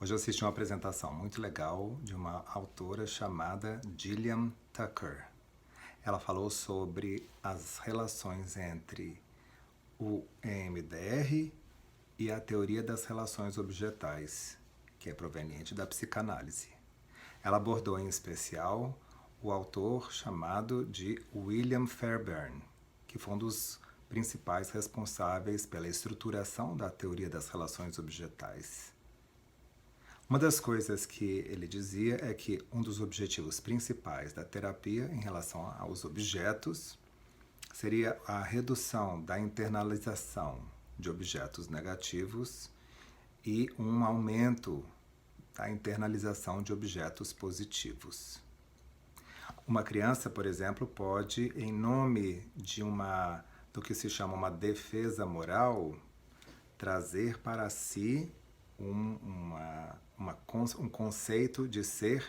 Hoje eu assisti uma apresentação muito legal de uma autora chamada Gillian Tucker. Ela falou sobre as relações entre o EMDR e a teoria das relações objetais, que é proveniente da psicanálise. Ela abordou em especial o autor chamado de William Fairbairn, que foi um dos principais responsáveis pela estruturação da teoria das relações objetais. Uma das coisas que ele dizia é que um dos objetivos principais da terapia em relação aos objetos seria a redução da internalização de objetos negativos e um aumento da internalização de objetos positivos. Uma criança, por exemplo, pode, em nome do que se chama uma defesa moral, trazer para si um conceito de ser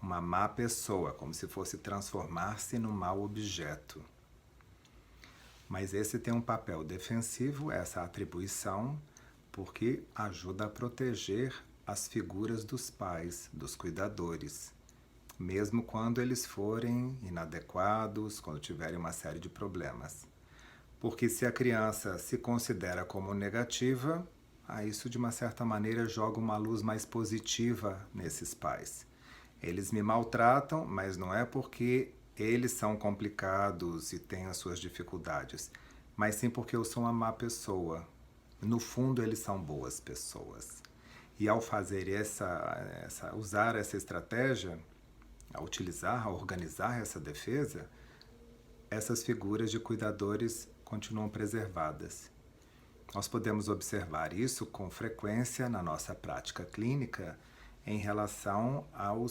uma má pessoa, como se fosse transformar-se num mau objeto. Mas esse tem um papel defensivo, essa atribuição, porque ajuda a proteger as figuras dos pais, dos cuidadores, mesmo quando eles forem inadequados, quando tiverem uma série de problemas. Porque se a criança se considera como negativa, isso de uma certa maneira joga uma luz mais positiva nesses pais. Eles me maltratam, mas não é porque eles são complicados e têm as suas dificuldades, mas sim porque eu sou uma má pessoa. No fundo, eles são boas pessoas. E ao fazer usar essa estratégia, ao organizar essa defesa, essas figuras de cuidadores continuam preservadas. Nós podemos observar isso com frequência na nossa prática clínica em relação ao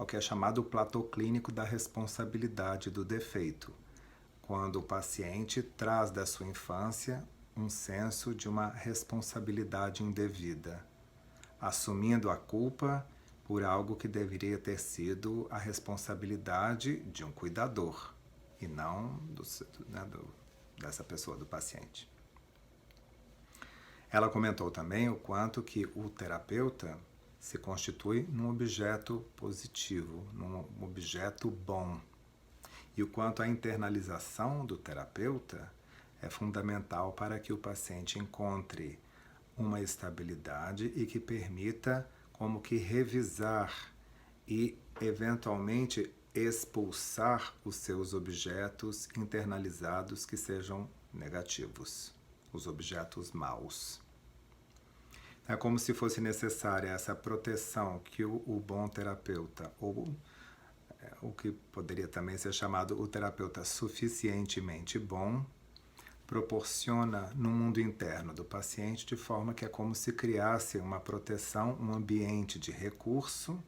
que é chamado o platô clínico da responsabilidade do defeito, quando o paciente traz da sua infância um senso de uma responsabilidade indevida, assumindo a culpa por algo que deveria ter sido a responsabilidade de um cuidador e não dessa pessoa, do paciente. Ela comentou também o quanto que o terapeuta se constitui num objeto positivo, num objeto bom. E o quanto a internalização do terapeuta é fundamental para que o paciente encontre uma estabilidade e que permita como que revisar e eventualmente expulsar os seus objetos internalizados que sejam negativos, os objetos maus. É como se fosse necessária essa proteção que o bom terapeuta, ou o que poderia também ser chamado o terapeuta suficientemente bom, proporciona no mundo interno do paciente, de forma que é como se criasse uma proteção, um ambiente de recurso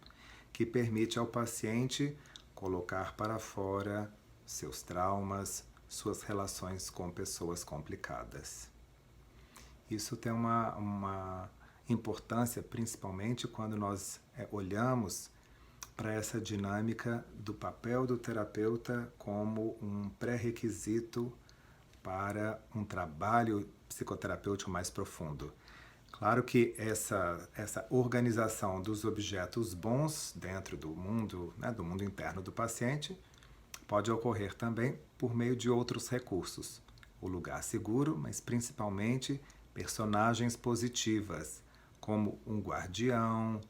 que permite ao paciente colocar para fora seus traumas, suas relações com pessoas complicadas. Isso tem uma importância, principalmente quando nós olhamos para essa dinâmica do papel do terapeuta como um pré-requisito para um trabalho psicoterapêutico mais profundo. Claro que essa organização dos objetos bons dentro do mundo interno do paciente pode ocorrer também por meio de outros recursos. O lugar seguro, mas principalmente personagens positivas, como um guardião,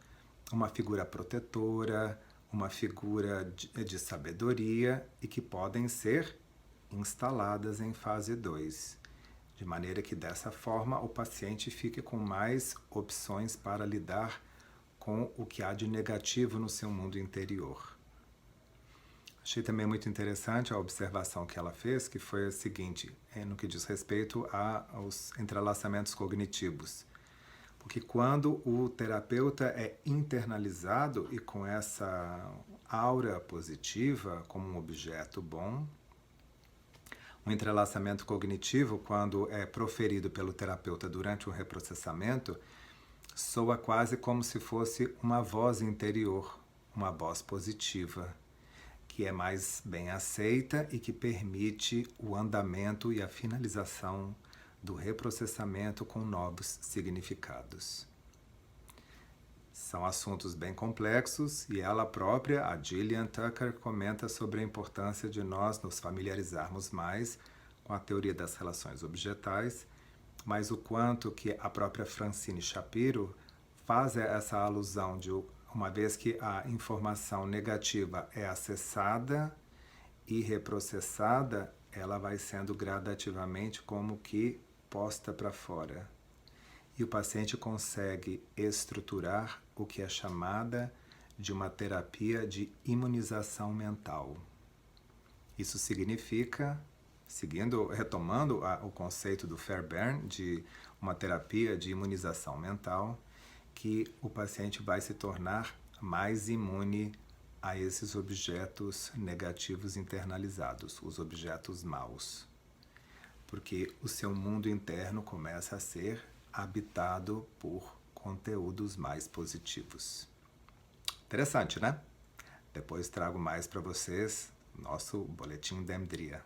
uma figura protetora, uma figura de sabedoria e que podem ser instaladas em fase 2, de maneira que dessa forma o paciente fique com mais opções para lidar com o que há de negativo no seu mundo interior. Achei também muito interessante a observação que ela fez, que foi a seguinte, no que diz respeito aos entrelaçamentos cognitivos. Porque quando o terapeuta é internalizado e com essa aura positiva como um objeto bom, o entrelaçamento cognitivo, quando é proferido pelo terapeuta durante o reprocessamento, soa quase como se fosse uma voz interior, uma voz positiva, que é mais bem aceita e que permite o andamento e a finalização do reprocessamento com novos significados. São assuntos bem complexos e ela própria, a Gillian Tucker, comenta sobre a importância de nós nos familiarizarmos mais com a teoria das relações objetais, mas o quanto que a própria Francine Shapiro faz essa alusão de uma vez que a informação negativa é acessada e reprocessada, ela vai sendo gradativamente como que posta para fora. E o paciente consegue estruturar o que é chamada de uma terapia de imunização mental. Isso significa, retomando o conceito do Fairbairn de uma terapia de imunização mental, que o paciente vai se tornar mais imune a esses objetos negativos internalizados, os objetos maus. Porque o seu mundo interno começa a ser habitado por conteúdos mais positivos. Interessante, né? Depois trago mais para vocês nosso boletim Demdria.